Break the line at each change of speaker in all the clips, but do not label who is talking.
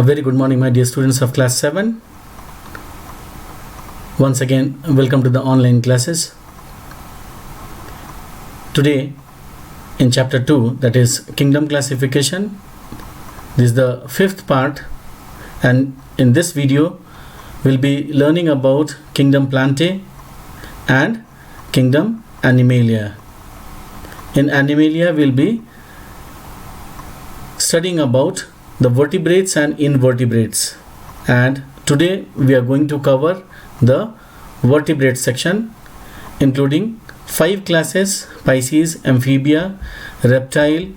A very good morning, my dear students of class 7. Once again, welcome to the online classes. Today, in chapter 2, that is Kingdom Classification, this is the fifth part, and in this video, we'll be learning about Kingdom Plantae and Kingdom Animalia. In Animalia, we'll be studying about the vertebrates and invertebrates, and today we are going to cover the vertebrate section, including 5 classes: Pisces, Amphibia, Reptile,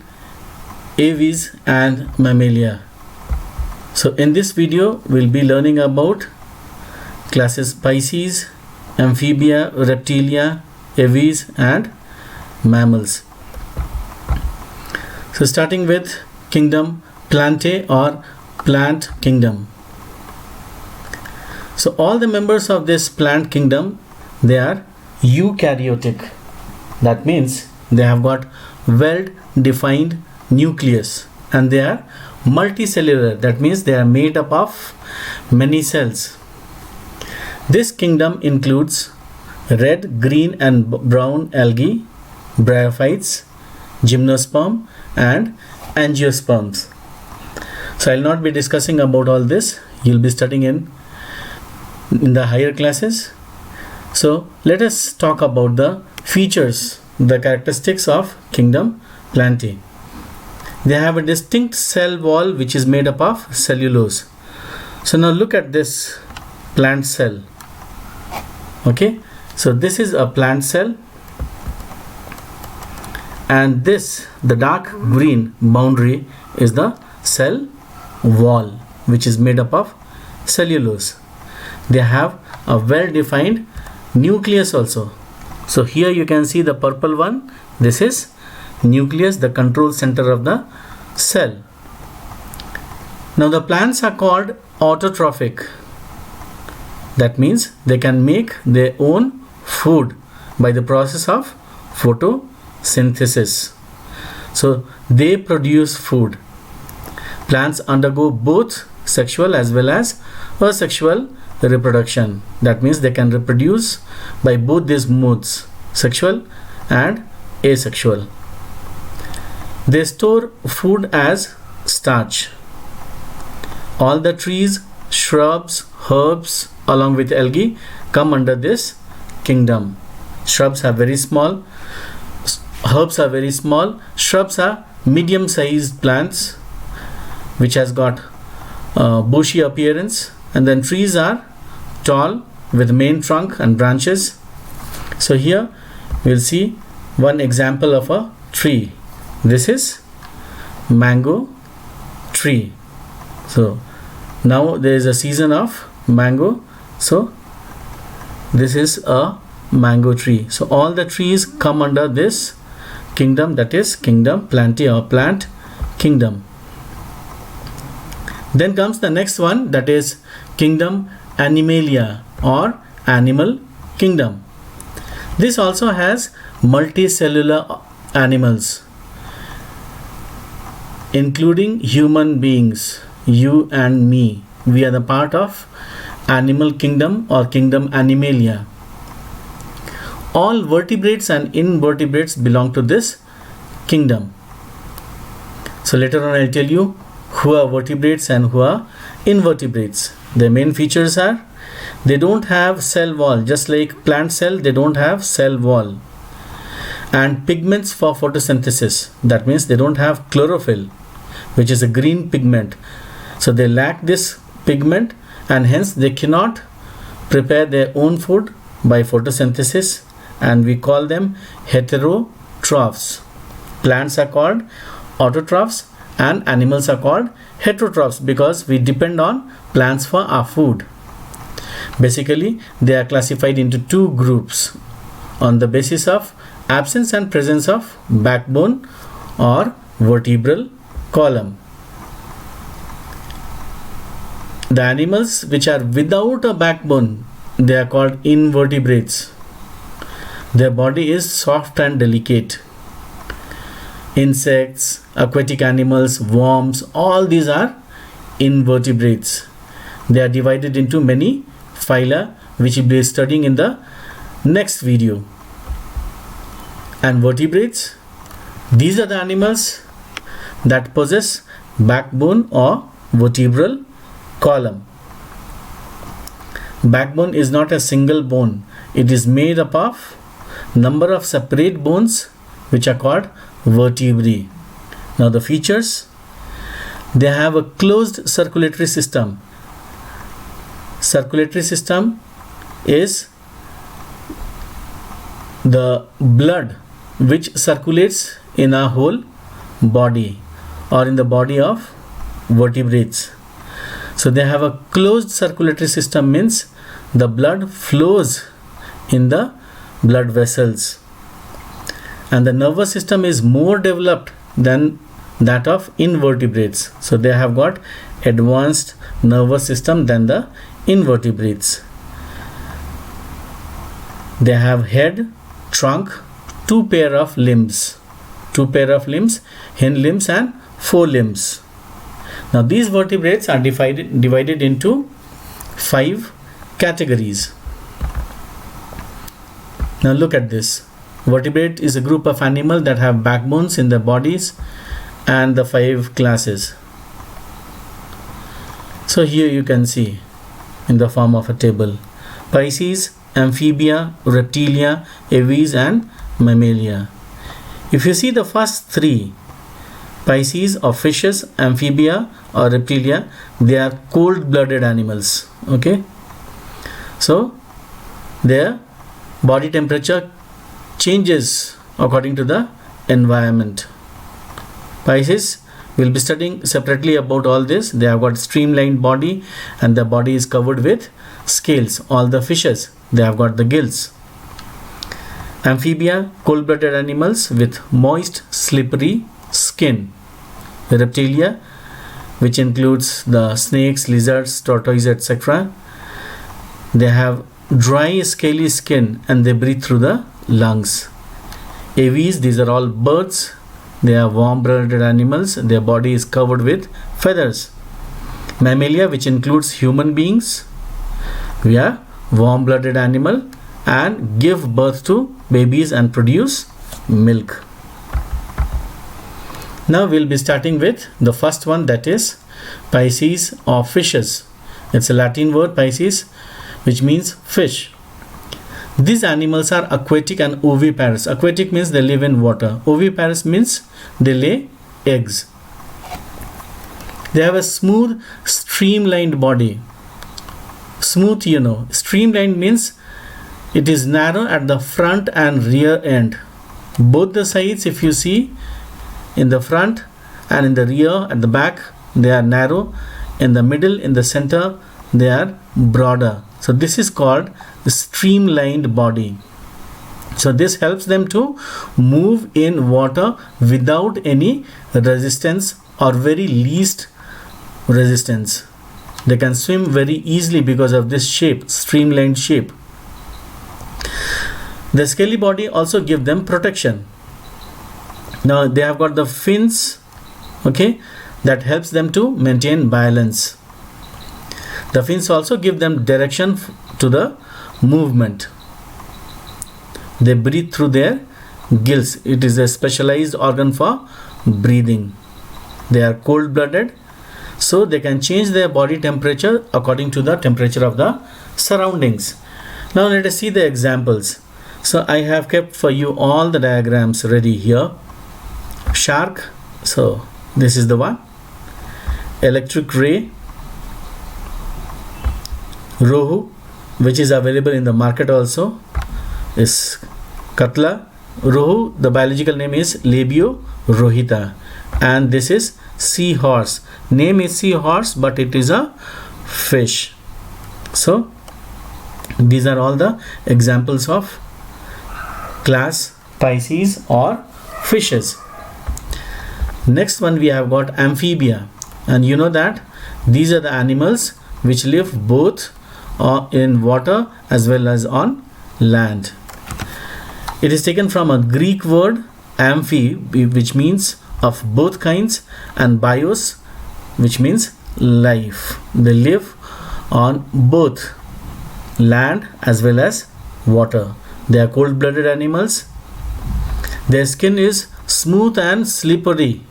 Aves and Mammalia. So in this video we'll be learning about classes Pisces, Amphibia, Reptilia, Aves and mammals. So starting with Kingdom Plantae or plant kingdom. So all the members of this plant kingdom, they are eukaryotic. That means they have got well defined nucleus and they are multicellular. That means they are made up of many cells. This kingdom includes red, green and brown algae, bryophytes, gymnosperm and angiosperms. So I'll not be discussing about all this. You'll be studying in the higher classes. So let us talk about the features, the characteristics of Kingdom Plantae. They have a distinct cell wall which is made up of cellulose. So now look at this plant cell. Okay, so this is a plant cell, and this, the dark green boundary, is the cell wall which is made up of cellulose. They have a well defined nucleus also. So here you can see the purple one. This is nucleus, the control center of the cell. Now the plants are called autotrophic. That means they can make their own food by the process of photosynthesis. So they produce food. Plants undergo both sexual as well as asexual reproduction. That means they can reproduce by both these modes, sexual and asexual. They store food as starch. All the trees, shrubs, herbs along with algae come under this kingdom. Shrubs are very small, herbs are very small, shrubs are medium sized plants which has got bushy appearance, and then trees are tall with main trunk and branches. So here we'll see one example of a tree. This is mango tree. So now there is a season of mango, so this is a mango tree. So all the trees come under this kingdom, that is Kingdom Plantae or plant kingdom. Then comes the next one, that is Kingdom Animalia or animal kingdom. This also has multicellular animals, including human beings, you and me. We are the part of animal kingdom or Kingdom Animalia. All vertebrates and invertebrates belong to this kingdom. So later on I'll tell you who are vertebrates and who are invertebrates. Their main features are they don't have cell wall, just like plant cell, they don't have cell wall, and pigments for photosynthesis. That means they don't have chlorophyll, which is a green pigment. So they lack this pigment and hence they cannot prepare their own food by photosynthesis, and we call them heterotrophs. Plants are called autotrophs and animals are called heterotrophs because we depend on plants for our food. Basically, they are classified into 2 groups on the basis of absence and presence of backbone or vertebral column. The animals which are without a backbone, they are called invertebrates. Their body is soft and delicate. Insects, aquatic animals, worms, all these are invertebrates. They are divided into many phyla, which we'll be studying in the next video. And vertebrates, these are the animals that possess backbone or vertebral column. Backbone is not a single bone. It is made up of number of separate bones which are called vertebrae. Now the features, they have a closed circulatory system. Circulatory system is the blood which circulates in our whole body or in the body of vertebrates. So they have a closed circulatory system, means the blood flows in the blood vessels, and the nervous system is more developed than that of invertebrates. So they have got advanced nervous system than the invertebrates. They have head, trunk, two pair of limbs, hind limbs and forelimbs. Now these vertebrates are divided into 5 categories. Now look at this. Vertebrate is a group of animals that have backbones in their bodies, and the 5 classes. So here you can see in the form of a table: Pisces, Amphibia, Reptilia, Aves and Mammalia. If you see the first 3, Pisces or fishes, Amphibia or Reptilia, they are cold-blooded animals. Okay, so their body temperature changes according to the environment. Pisces, we'll be studying separately about all this. They have got streamlined body and the body is covered with scales. All the fishes, they have got the gills. Amphibia, cold-blooded animals with moist, slippery skin. The Reptilia, which includes the snakes, lizards, tortoise, etc., they have dry, scaly skin and they breathe through the lungs. Aves, these are all birds. They are warm-blooded animals. Their body is covered with feathers. Mammalia, which includes human beings, we are warm-blooded animal and give birth to babies and produce milk. Now we'll be starting with the first one, that is Pisces or fishes. It's a Latin word, Pisces, which means fish. These animals are aquatic and oviparous. Aquatic means they live in water. Oviparous means they lay eggs. They have a smooth, streamlined body. Smooth, you know. Streamlined means it is narrow at the front and rear end. Both the sides, if you see, in the front and in the rear, at the back, they are narrow. In the middle, in the center, they are broader. So this is called the streamlined body. So this helps them to move in water without any resistance or very least resistance. They can swim very easily because of this shape, streamlined shape. The scaly body also gives them protection. Now they have got the fins, okay, that helps them to maintain balance. The fins also give them direction to the movement. They breathe through their gills. It is a specialized organ for breathing. They are cold-blooded, so they can change their body temperature according to the temperature of the surroundings. Now let us see the examples. So I have kept for you all the diagrams ready here. Shark, so this is the one. Electric ray. Rohu, which is available in the market also, is Katla. Rohu, the biological name is Labio rohita, and this is seahorse. Name is seahorse, but it is a fish. So these are all the examples of class Pisces or fishes. Next one we have got amphibia, and you know that these are the animals which live both in water as well as on land. It is taken from a Greek word amphi, which means of both kinds, and bios, which means life. They live on both land as well as water. They are cold-blooded animals. Their skin is smooth and slippery.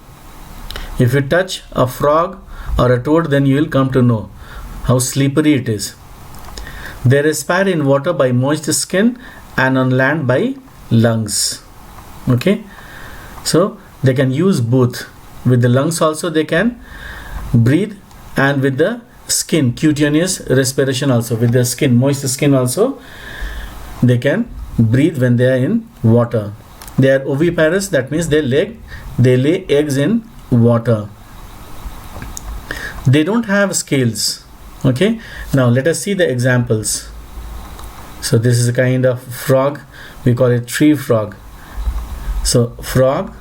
If you touch a frog or a toad, then you will come to know how slippery it is. They respire in water by moist skin and on land by lungs. Okay, so they can use both. With the lungs also they can breathe, and with the skin, cutaneous respiration also. With the skin, moist skin also, they can breathe when they are in water. They are oviparous, that means they lay eggs in water. They don't have scales. Okay, now let us see the examples. So this is a kind of frog, we call it tree frog. So frog,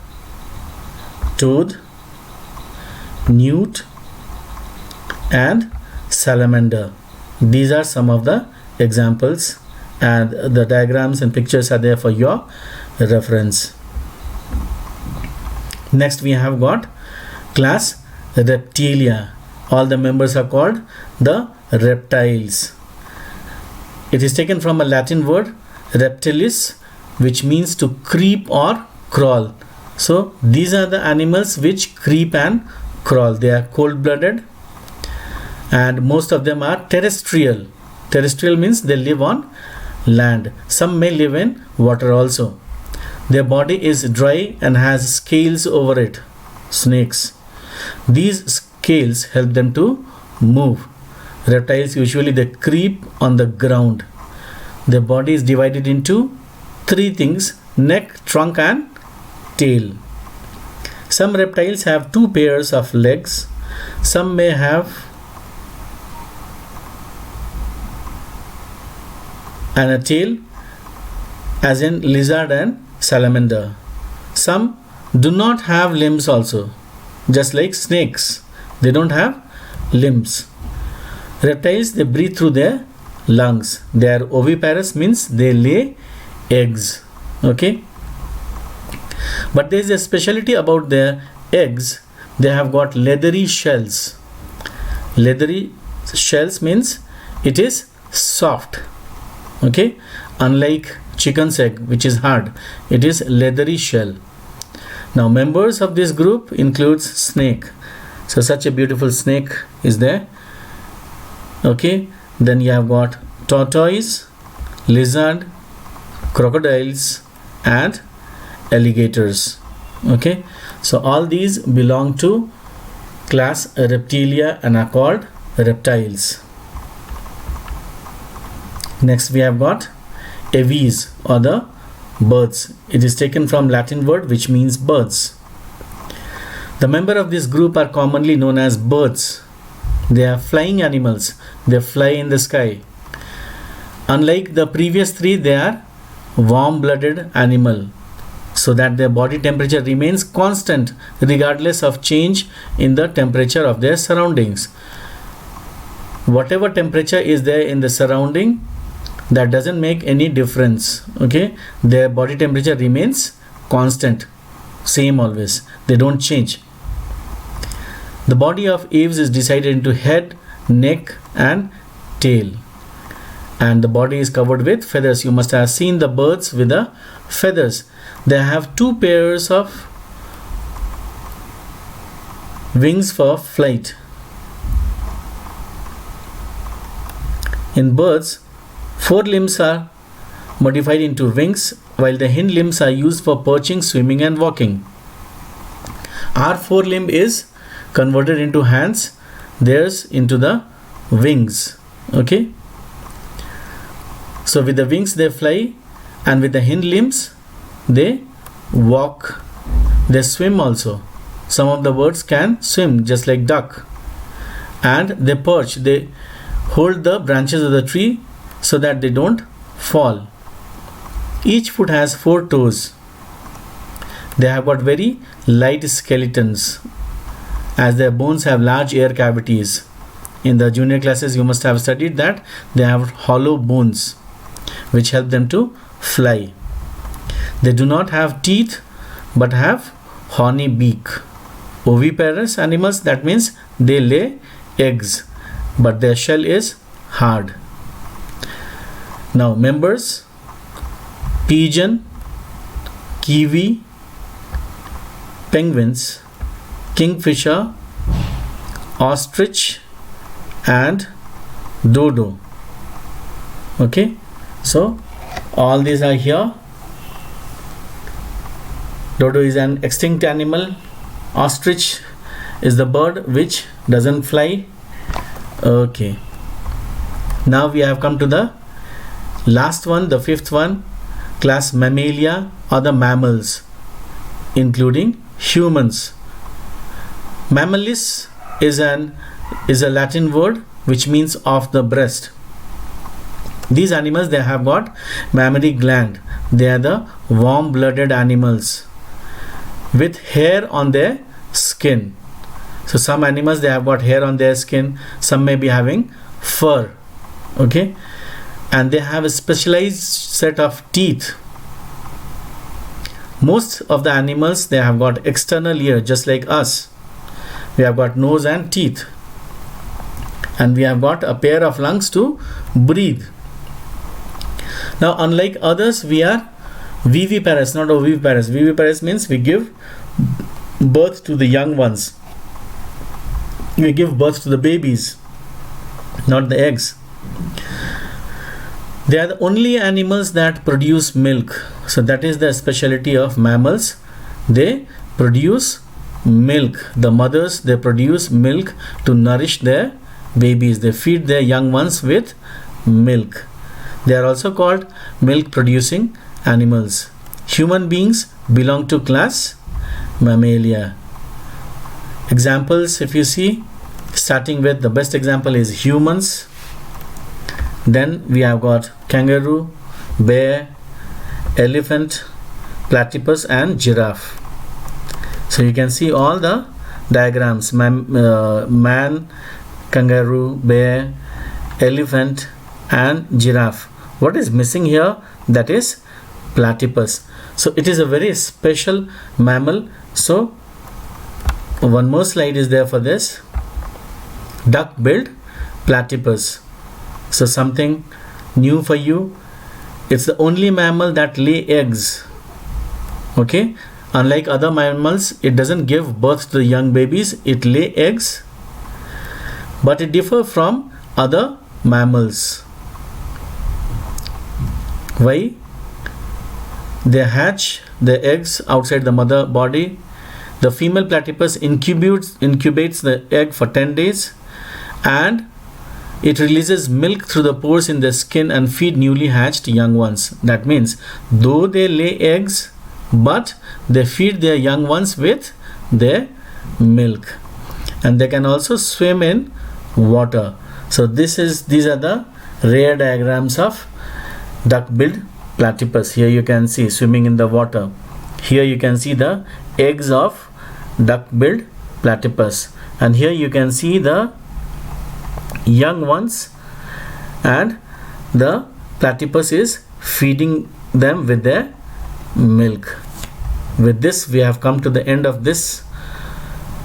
toad, newt and salamander. These are some of the examples, and the diagrams and pictures are there for your reference. Next we have got class Reptilia. All the members are called the reptiles. It is taken from a Latin word reptilis, which means to creep or crawl. So these are the animals which creep and crawl. They are cold-blooded, and most of them are terrestrial. Terrestrial means they live on land. Some may live in water also. Their body is dry and has scales over it, snakes. These scales help them to move. Reptiles usually they creep on the ground. Their body is divided into three things: neck, trunk and tail. Some reptiles have two pairs of legs. Some may have and a tail, as in lizard and salamander. Some do not have limbs also, just like snakes. They don't have limbs. Reptiles, they breathe through their lungs. They are oviparous, means they lay eggs. Okay, but there is a specialty about their eggs. They have got leathery shells. Leathery shells means it is soft. Okay, unlike chicken's egg, which is hard, it is leathery shell. Now members of this group includes snake. So such a beautiful snake is there. Okay, then you have got tortoise, lizard, crocodiles and alligators. Okay, so all these belong to class Reptilia and are called reptiles. Next we have got aves, or the birds. It is taken from Latin word which means birds. The member of this group are commonly known as birds. They are flying animals. They fly in the sky. Unlike the previous three, they are warm-blooded animal, so that their body temperature remains constant regardless of change in the temperature of their surroundings. Whatever temperature is there in the surrounding, that doesn't make any difference. Okay, their body temperature remains constant, same always. They don't change. The body of aves is divided into head, neck and tail, and the body is covered with feathers. You must have seen the birds with the feathers. They have two pairs of wings for flight. In birds, forelimbs are modified into wings, while the hind limbs are used for perching, swimming and walking. Our forelimb is converted into hands, theirs into the wings. Okay, so with the wings they fly, and with the hind limbs they walk. They swim also. Some of the birds can swim just like duck, and they perch. They hold the branches of the tree so that they don't fall. Each foot has 4 toes. They have got very light skeletons, as their bones have large air cavities. In the junior classes you must have studied that they have hollow bones which help them to fly. They do not have teeth but have horny beak. Oviparous animals, that means they lay eggs, but their shell is hard. Now members: pigeon, kiwi, penguins, kingfisher, ostrich and dodo. Okay, so all these are here. Dodo is an extinct animal. Ostrich is the bird which doesn't fly. Okay, now we have come to the last one, the fifth one, class Mammalia, or the mammals, including humans. Mammalis is a Latin word which means of the breast. These animals, they have got mammary gland. They are the warm-blooded animals with hair on their skin. So some animals, they have got hair on their skin, some may be having fur. Okay, and they have a specialized set of teeth. Most of the animals, they have got external ear, just like us. We have got nose and teeth, and we have got a pair of lungs to breathe. Now unlike others, we are viviparous, not oviparous. Viviparous means we give birth to the young ones. We give birth to the babies, not the eggs. They are the only animals that produce milk. So that is the specialty of mammals. They produce milk. The mothers, they produce milk to nourish their babies. They feed their young ones with milk. They are also called milk producing animals. Human beings belong to class Mammalia. Examples, if you see, starting with the best example is humans. Then we have got kangaroo, bear, elephant, platypus and giraffe. So you can see all the diagrams: man, kangaroo, bear, elephant and giraffe. What is missing here? That is platypus. So it is a very special mammal. So one more slide is there for this. Duck-billed platypus. So something new for you. It's the only mammal that lay eggs. Okay, unlike other mammals, it doesn't give birth to the young babies, it lay eggs, but it differs from other mammals. Why? They hatch the eggs outside the mother body. The female platypus incubates the egg for 10 days, and it releases milk through the pores in the skin and feed newly hatched young ones. That means though they lay eggs, but they feed their young ones with their milk, and they can also swim in water. So these are the rare diagrams of duck-billed platypus. Here you can see swimming in the water. Here you can see the eggs of duck-billed platypus, and here you can see the young ones, and the platypus is feeding them with their milk. With this, we have come to the end of this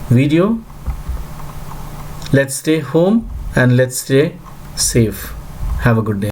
video. Let's stay home and let's stay safe. Have a good day.